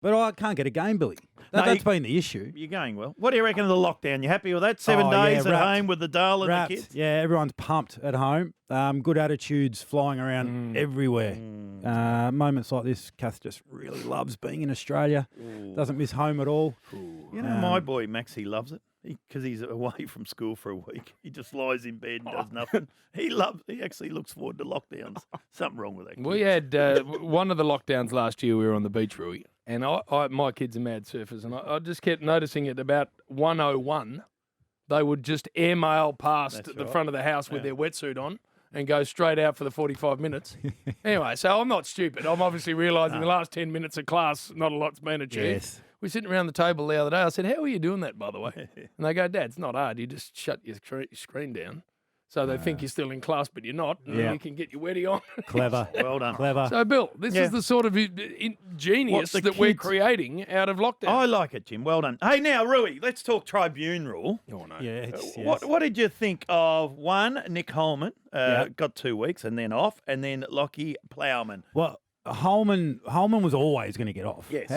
But I can't get a game, Billy. That's been the issue. You're going well. What do you reckon of the lockdown? You happy with that? 7 days at home with the Dale and the kids? Yeah, everyone's pumped at home. Good attitudes flying around everywhere. Moments like this, Kath just really loves being in Australia. Doesn't miss home at all. You know, my boy Maxie loves it because he's away from school for a week. He just lies in bed and does nothing. He actually looks forward to lockdowns. Something wrong with that kid. We had one of the lockdowns last year. We were on the beach, Rui, and my kids are mad surfers, and I just kept noticing at about 1:01, they would just airmail past the front of the house with their wetsuit on and go straight out for the 45 minutes. Anyway, so I'm not stupid. I'm obviously realising the last 10 minutes of class, not a lot's been achieved. Yes. We're sitting around the table the other day. I said, how are you doing that, by the way? And they go, Dad, it's not hard. You just shut your screen down. So they think you're still in class, but you're not. And then you can get your weddy on. Clever. Well done. Clever. So, Bill, this is the sort of genius that we're creating out of lockdown. I like it, Jim. Well done. Hey, now, Rui, let's talk Tribunal. Oh, no. Yes. What did you think of Nick Holman, got 2 weeks and then off, and then Lockie Plowman? Well, Holman was always going to get off. Yes.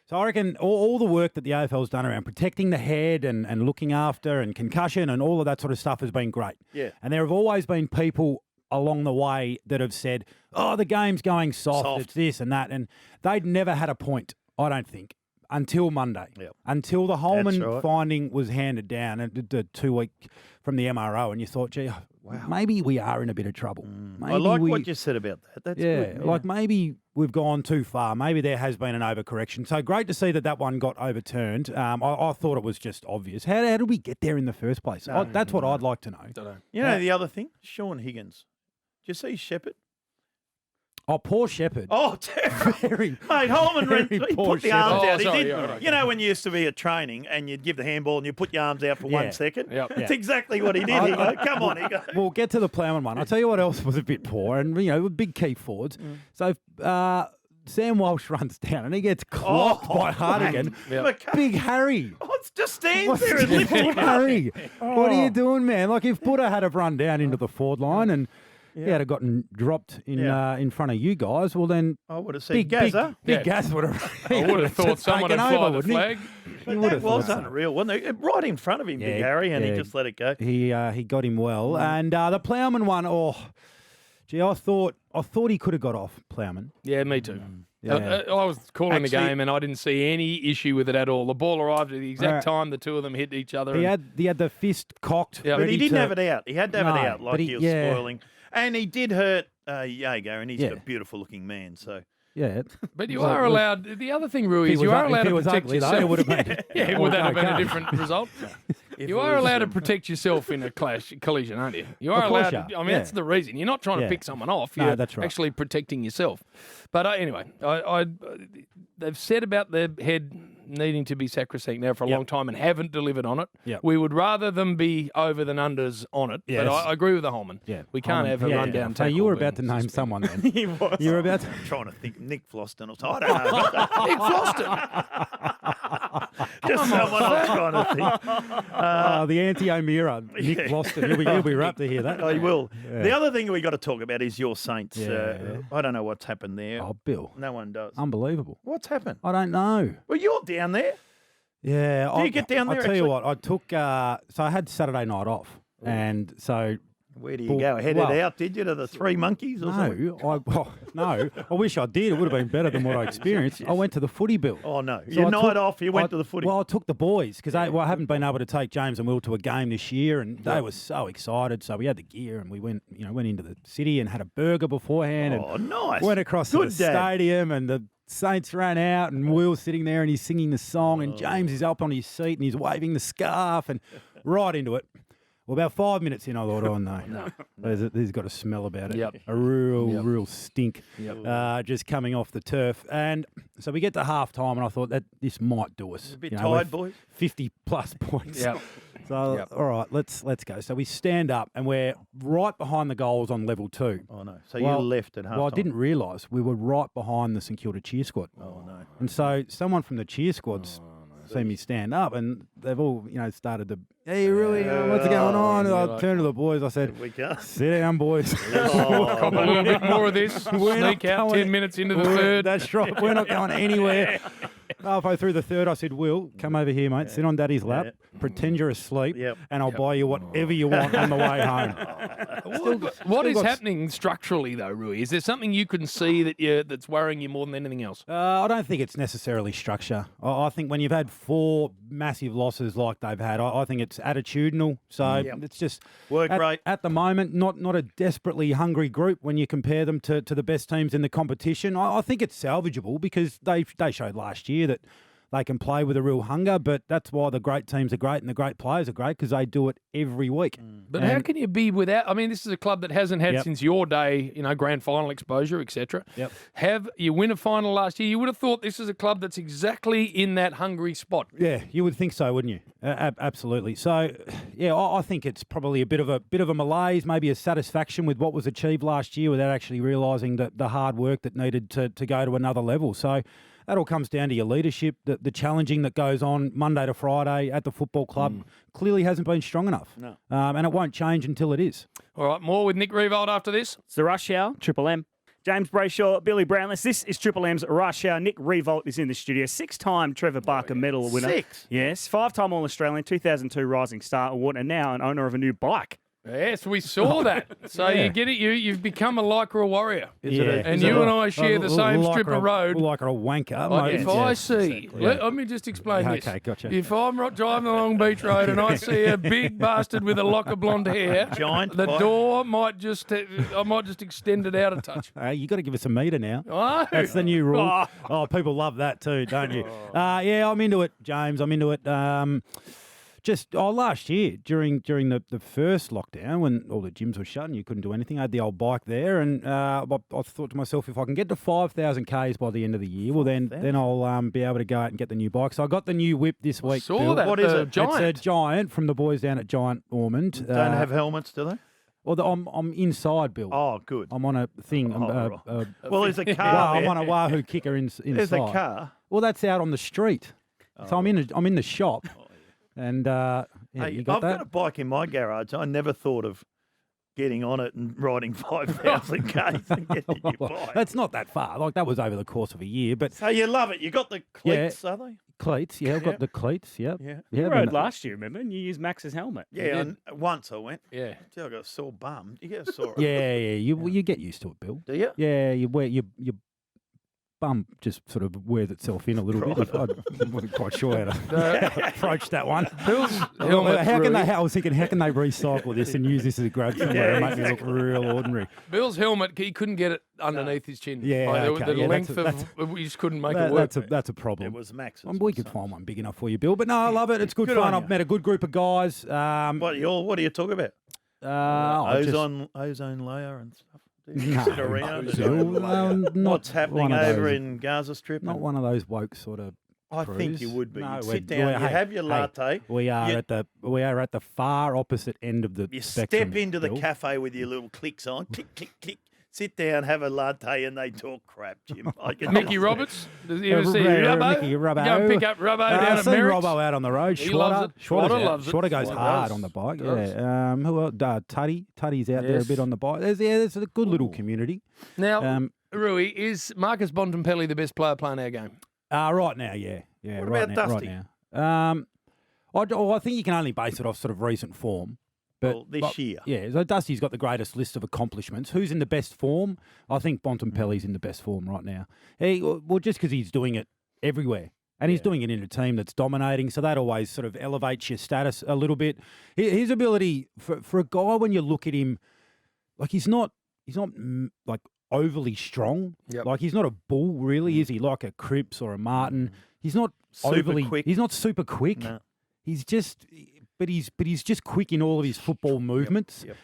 So I reckon all the work that the AFL's done around protecting the head and looking after and concussion and all of that sort of stuff has been great. Yeah. And there have always been people along the way that have said, oh, the game's going soft. It's this and that. And they'd never had a point, I don't think, until Monday. Yep. Until the Holman finding was handed down the 2 week from the MRO. And you thought, gee, maybe we are in a bit of trouble. Maybe I like what you said about that. That's good. Yeah. Like maybe we've gone too far. Maybe there has been an overcorrection. So great to see that one got overturned. I thought it was just obvious. How did we get there in the first place? That's what I'd like to know. Don't know. You know the other thing? Sean Higgins. Did you see Shepherd? Oh, poor Shepherd. Oh, terrible. Mate, Holman he put the arms out. He did. You know when you used to be at training and you'd give the handball and you put your arms out for 1 second? Yep. That's exactly what he did. Come on, Higo. We'll get to the Plowman one. I'll tell you what else was a bit poor and, big key forwards. So Sam Walsh runs down and he gets clocked by Hartigan. Big Harry. Oh, it just stands there and lifts him up. Harry. What are you doing, man? Like if Buddha had have run down into the forward line and he had gotten dropped in front of you guys, well then I would have said Gazza. Big Gaz would have. I would have thought someone had fly the flag. That was unreal, wasn't it? Right in front of him, Big Harry, and he just let it go. He got him well. And the Plowman one, I thought he could have got off Plowman. Yeah, me too. Yeah. I was calling the game and I didn't see any issue with it at all. The ball arrived at the exact time the two of them hit each other. He had the fist cocked. But he didn't have it out. He had to have it out like he was spoiling. And he did hurt Jaeger, and he's a beautiful-looking man, so... Yeah. But you are allowed... The other thing, Rui, is you are allowed to protect yourself. It would have been... would that have been a different result? You are allowed to protect yourself in a collision, aren't you? You are allowed to... I mean, that's the reason. You're not trying to pick someone off. You're actually protecting yourself. But anyway, they've said about the head needing to be sacrosanct now for a long time and haven't delivered on it. Yep. We would rather them be over than unders on it. Yes. But I agree with the Holman. Yeah. We can't have a rundown tackle. You were about to name someone then. He was. You were about to... I'm trying to think. Nick Floston or something. I don't know. Nick Floston. Just someone I'm trying to think. The anti-O'Meara, Nick Floston. He'll be rapt to hear that. Oh, he will. Yeah. The other thing we got to talk about is your Saints. I don't know what's happened there. Oh, Bill. No one does. Unbelievable. What's happened? I don't know. Well, you're down there. Yeah. Do you get down there? I'll tell you what. I took. So I had Saturday night off, and so. Where do you go? Headed out, did you, to the Three Monkeys or something? No. I wish I did. It would have been better than what I experienced. Yes. I went to the footy, Bill. Oh, no. So your night off, you went to the footy. Well, I took the boys because I haven't been able to take James and Will to a game this year, and they were so excited. So we had the gear, and we went into the city and had a burger beforehand. Oh, and nice. Went across to the stadium, and the Saints ran out, and Will's sitting there, and he's singing the song, and James is up on his seat, and he's waving the scarf, and right into it. Well, about 5 minutes in, I thought, oh, no. There's got a smell about it. Yep. A real stink just coming off the turf. And so we get to half-time, and I thought that this might do us. A bit tired, boys. 50-plus points. Yep. So, all right, let's go. So we stand up, and we're right behind the goals on level 2. Oh, no. So you left at half-time. Well, I didn't realise we were right behind the St Kilda cheer squad. Oh, no. And so someone from the cheer squad's seen me stand up, and they've all, started to, hey, Rui, what's going on? And I turned to the boys, I said, We can't. sit down, boys. Cop a little bit more of this. Sneak out 10 minutes into the third. That's right. We're not going anywhere. Halfway through the third, I said, Will, come over here, mate. Sit on Daddy's lap. Pretend you're asleep, and I'll buy you whatever you want on the way home. What is happening structurally, though, Rui? Is there something you can see that's worrying you more than anything else? I don't think it's necessarily structure. I think when you've had 4 massive losses like they've had, I think it's attitudinal. So it's just work rate at the moment, not a desperately hungry group when you compare them to the best teams in the competition. I think it's salvageable because they showed last year that they can play with a real hunger, but that's why the great teams are great and the great players are great because they do it every week. But how can you be without? I mean, this is a club that hasn't had since your day, grand final exposure, etc. Have you win a final last year? You would have thought this is a club that's exactly in that hungry spot. Yeah, you would think so, wouldn't you? Absolutely. So, I think it's probably a bit of a malaise, maybe a satisfaction with what was achieved last year without actually realising the hard work that needed to go to another level. So. That all comes down to your leadership. The challenging that goes on Monday to Friday at the football club clearly hasn't been strong enough. No. And it won't change until it is. All right, more with Nick Riewoldt after this. It's the Rush Hour, Triple M. James Brayshaw, Billy Brownless. This is Triple M's Rush Hour. Nick Riewoldt is in the studio. 6-time Trevor Barker medal winner. 6? Yes. 5-time All-Australian, 2002 Rising Star Award, and now an owner of a new bike. Yes, we saw that. So you get it. You've become a Lycra warrior. And Is you it and I share the same strip of road. Like a wanker. Like if I see, let me just explain this. Okay, gotcha. If I'm driving along Beach Road and I see a big bastard with a lock of blonde hair, Giant the bike. door might just, I might just extend it out a touch. You got to give us a meter now. Oh. That's the new rule. People love that too, don't you? I'm into it, James. I'm into it. Last year during the first lockdown when all the gyms were shut and you couldn't do anything, I had the old bike there, and I thought to myself, if I can get to 5,000 Ks by the end of the year, well then I'll be able to go out and get the new bike. So I got the new whip this week. Saw Bill. that. What is it? Giant. It's a Giant from the boys down at Giant Ormond. Don't have helmets, do they? Well, I'm inside, Bill. Oh, good. I'm on a thing. Well, there's a car. I'm on a Wahoo kicker inside. There's a car. Well, that's out on the street. So I'm in the shop. And you got I've that? got a bike in my garage. I never thought of getting on it and riding 5,000 Ks and getting your bike. That's not that far. Like, that was over the course of a year. But So you love it. You got the cleats, are they? cleats, I've got the cleats, Yeah. You rode last year, remember? And you used Max's helmet. Yeah, and once I went. Yeah. Gee, I got a sore bum. You get a sore. Yeah, you get used to it, Bill. Do you? Yeah, you wear your bum just sort of wears itself in a little bit. I wasn't quite sure how to approach that one. Bill's helmet. I was thinking, how can they recycle this and use this as a grab somewhere and make me look real ordinary? Bill's helmet, he couldn't get it underneath his chin. Yeah, Like, okay. the Yeah, length we just couldn't make it work. That's a problem. It was Max's. We could find one big enough for you, Bill. But no, I love it. It's good Good fun. on I've you. met a good group of guys. What do you talk about? Ozone layer and stuff. Do you No, sit around. Bill, and not what's happening one of over those- in Gaza Strip? Not and- one of those woke sort of. I think you crews. would be. No, You'd we're- sit down, you hey, have your latte. We are You- at the far opposite end of the You spectrum. step into the Bill. cafe with your little clicks on, click, click, click. Sit down, have a latte, and they talk crap, Jim. I can Mickey just- Roberts? Does he ever see Mickey Robbo? Robbo. Go and pick up Robbo down I've at seen Merrick's? Robbo out on the road. He loves it. Schwatter loves it. Schwatter goes Schwatter hard does. on the bike. Does. Yeah. Who else? Tuddy's out there a Yes. bit on the bike. There's a good little community. Now, Rui, is Marcus Bontempelli the best player playing our game? Right now, yeah. What right about now, Dusty? Right now. I think you can only base it off sort of recent form. Well, this year. Yeah, so Dusty's got the greatest list of accomplishments. Who's in the best form? I think Bontempelli's in the best form right now. Just because he's doing it everywhere. And he's doing it in a team that's dominating, so that always sort of elevates your status a little bit. His ability, for a guy when you look at him, like he's not like overly strong. Yep. Like he's not a bull, really, is he? Like a Cripps or a Martin. He's not Super overly quick. He's not super quick. No. He's just, but he's just quick in all of his football movements. Yep.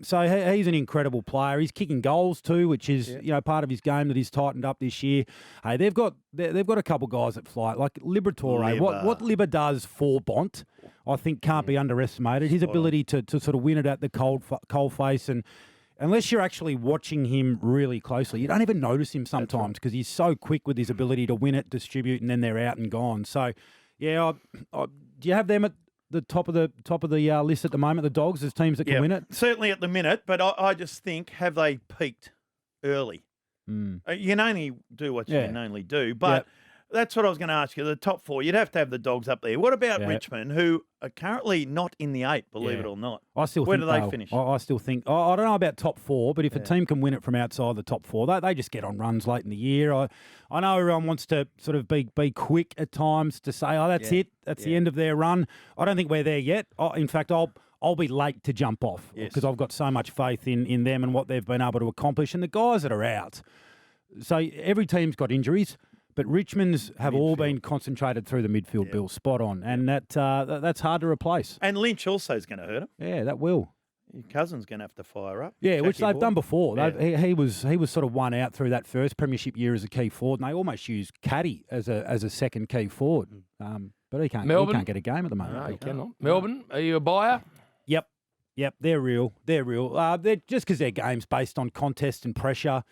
So he's an incredible player. He's kicking goals too, which is part of his game that he's tightened up this year. Hey, they've got a couple guys that fly like Liberatore. What Libba does for Bont, I think can't be underestimated. His ability to sort of win it at the cold face, and unless you're actually watching him really closely, you don't even notice him sometimes because he's so quick with his ability to win it, distribute, and then they're out and gone. So Yeah, do you have them at the top of the list at the moment? The Dogs as teams that can win it. Certainly at the minute, but I just think have they peaked early? You can only do what you can only do, but that's what I was going to ask you. The top 4, you'd have to have the Dogs up there. What about Richmond, who are currently not in the 8, believe it or not? I still Where think do they finish? I still think I don't know about top 4, but if a team can win it from outside the top 4, they just get on runs late in the year. I know everyone wants to sort of be quick at times to say, oh, that's it, that's the end of their run. I don't think we're there yet. In fact, I'll be late to jump off because I've got so much faith in them and what they've been able to accomplish and the guys that are out. So every team's got injuries. But Richmond's have all been concentrated through the midfield, Bill. Spot on. And that's hard to replace. And Lynch also is going to hurt him. Yeah, that will. Your cousin's going to have to fire up. Yeah, which they've done before. Yeah. He was sort of one out through that first premiership year as a key forward, and they almost used Caddy as a second key forward. But he can't get a game at the moment. No, he cannot. Melbourne, are you a buyer? Yep, they're real. They're just because their game's based on contest and pressure.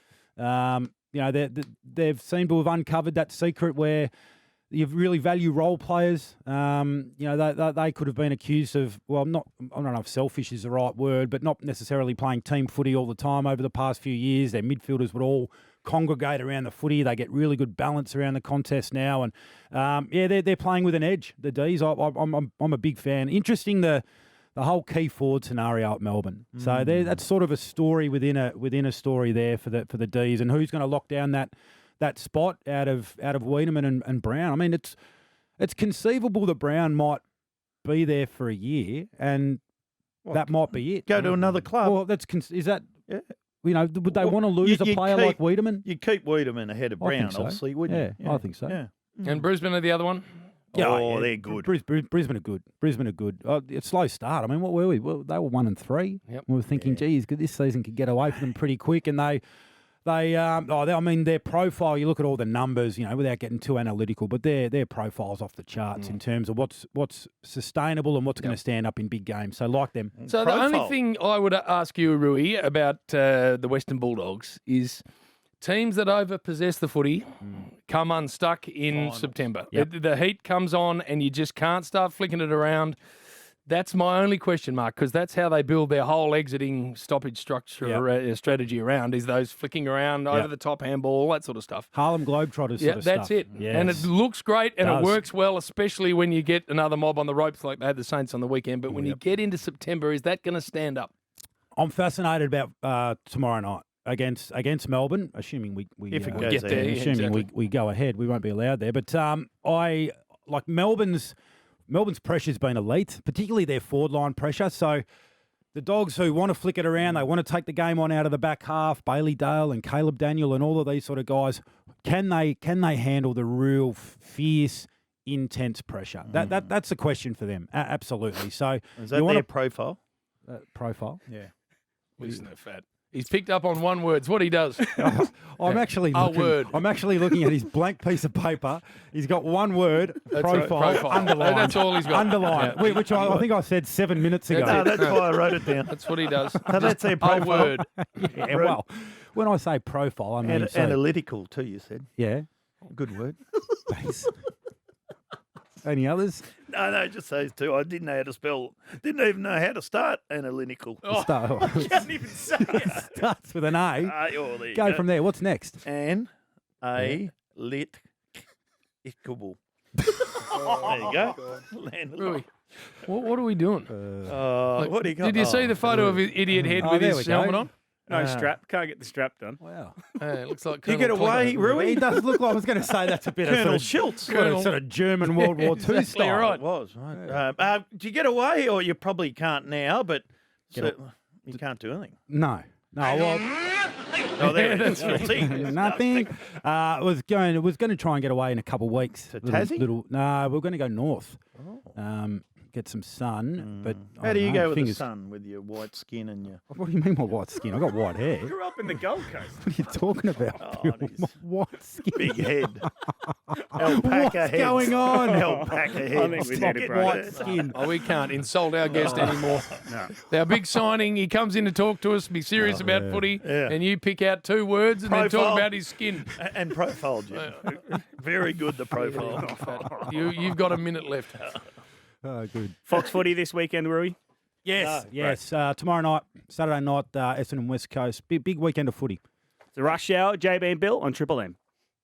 They've seemed to have uncovered that secret where you really value role players. They could have been accused of, I don't know if selfish is the right word, but not necessarily playing team footy all the time over the past few years. Their midfielders would all congregate around the footy. They get really good balance around the contest now. And, they're playing with an edge, the Ds. I'm a big fan. Interesting, the whole key forward scenario at Melbourne. So that's sort of a story within a story there for the Ds, and who's going to lock down that spot out of Wiedemann and Brown. I mean, it's conceivable that Brown might be there for a year, and that might be it. Go to another club. Well, is that? Yeah. Would they want to lose a player like Wiedemann? You keep Wiedemann ahead of Brown, obviously, wouldn't you? Yeah, I think so. Yeah. And Brisbane are the other one? Yeah, they're good. Brisbane are good. It's a slow start. I mean, what were we? Well, they were 1-3. Yep. We were thinking, geez, this season could get away from them pretty quick. And their profile, you look at all the numbers, without getting too analytical, but their profile's off the charts in terms of what's sustainable and what's going to stand up in big games. So like them. So the only thing I would ask you, Rui, about the Western Bulldogs is teams that overpossess the footy come unstuck in September. Yep. The heat comes on and you just can't start flicking it around. That's my only question mark, because that's how they build their whole exiting stoppage structure strategy around, is those flicking around over the top handball, all that sort of stuff. Harlem Globetrotters sort of that's stuff. it. Yes. And it looks great and It it works well, especially when you get another mob on the ropes like they had the Saints on the weekend. But when you get into September, is that going to stand up? I'm fascinated about tomorrow night against Melbourne, assuming we if it get there, assuming we go ahead, we won't be allowed there. But I like Melbourne's pressure's been elite, particularly their forward line pressure. So the Dogs who want to flick it around, they want to take the game on out of the back half. Bailey Dale and Caleb Daniel and all of these sort of guys, can they handle the real fierce, intense pressure? That's the question for them. Absolutely. So is that their profile? Profile? Yeah. He's no fat. He's picked up on one word. It's what he does. I'm actually looking at his blank piece of paper. He's got one word, profile. Underlined. That's all he's got. Underlined, which I think I said 7 minutes ago. That's why I wrote it down. That's what he does. That's their profile. A word. Yeah, well, when I say profile, I mean... analytical too, you said. Yeah. Good word. Thanks. Any others? No, just those two. I didn't know how to spell. Didn't even know how to start analytical. Oh, Can't even say it. Starts with an A. There you Go from there. What's next? There you go. Rui, what are we doing? What do you got? Did you see the photo of his idiot head with his helmet on? No strap. Can't get the strap done. Wow. It looks like You Colonel get away, Clinton. Rui? He does look like, I was going to say that's a bit Colonel of Schultz. sort of German World War II exactly style. right. It was, right. Do you get away, or you probably can't now, but you can't do anything? No. Well, Oh, there it is. nothing. Was going to try and get away in a couple of weeks. To Tassie? No, we're going to go north. Get some sun. But How do you go with the sun, with your white skin and your... What do you mean my white skin? I got white hair. You grew up in the Gold Coast. What are you talking about? Oh, White skin. big head. Alpaca What's heads. going on? Alpaca heads. I think we need a break. White skin. Oh, we can't insult our guest anymore. Our big signing, he comes in to talk to us, be serious about footy, and you pick out 2 words and then Profile. talk about his skin. And profile, Jim. Very good, the profile. You've got a minute left. Oh, good. Fox footy this weekend, Rui. Yes, yes. Tomorrow night, Saturday night, Essendon West Coast. Big weekend of footy. The Rush Hour, JB and Bill on Triple M.